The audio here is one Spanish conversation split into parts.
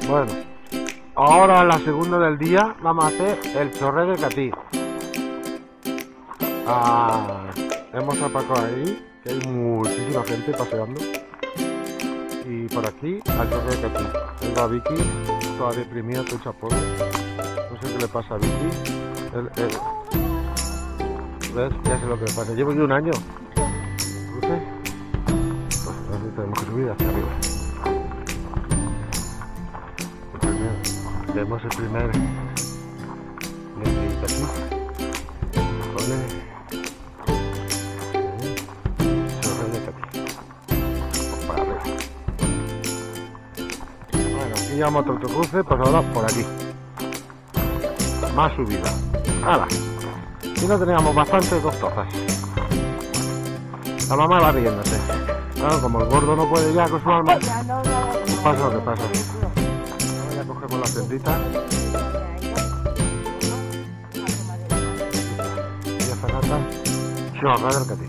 Bueno, ahora la segunda del día vamos a hacer el chorre de Catí. Hemos aparcado ahí, que hay muchísima gente paseando. Y por aquí, al chorre de Catí. Ahí va Vicky, toda deprimida, toda hecha polvo. No sé qué le pasa a Vicky. ¿Ves? Ya sé lo que le pasa. Llevo yo un año. ¿Cruce? Pues así tenemos que subir hacia arriba. Vemos el primer letrito aquí. Pone chorre de Catí. Para arriba. Bueno, aquí llevamos otro cruce, pues ahora por aquí. Más subida. ¡Hala! Y no teníamos bastante, 2 tozas. La mamá va riéndose. Claro, como el gordo no puede ya con su alma, pasa lo que pasa. Ahora ya cogemos la tendita. Y ya Fernanda, chorra del Catí.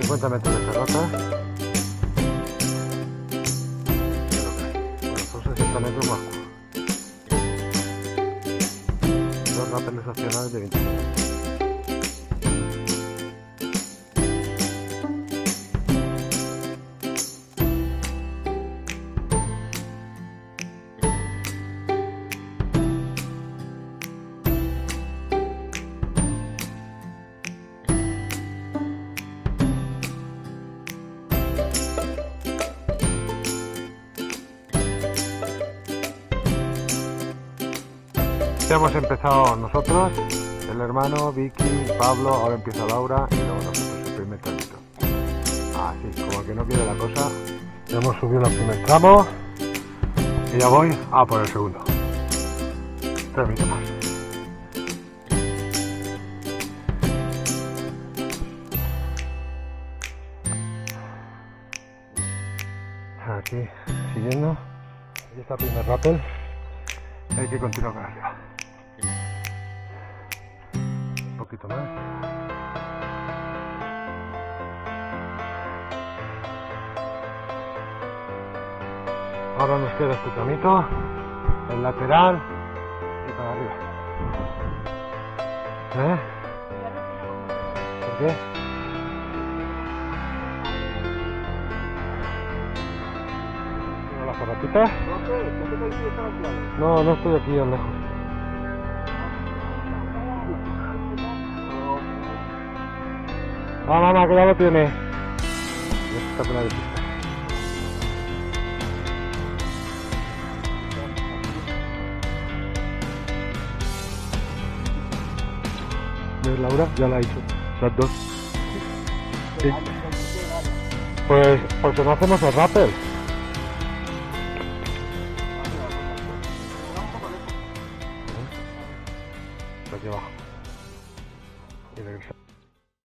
50 metros de ferrata. Bueno, son 60 metros más. Rápidos opcionales de 25. Ya hemos empezado nosotros, el hermano, Vicky, Pablo, ahora empieza Laura y luego nosotros el primer tramito. Así, como que no quiere la cosa, ya hemos subido el primer tramo y ya voy a por el segundo. Tramito más. Aquí, siguiendo, aquí está el primer rappel, hay que continuar para arriba. Un poquito más. Ahora nos queda este camito, el lateral y para arriba. ¿Por qué? ¿Las zapatitas? No, no estoy aquí a lejos. Ah, mamá, que ya lo tiene. Esta pena de pista. ¿Ves, Laura? Ya la ha hecho. Las dos. Sí. Pues, porque no hacemos el rappel. Aquí abajo. Y regresamos.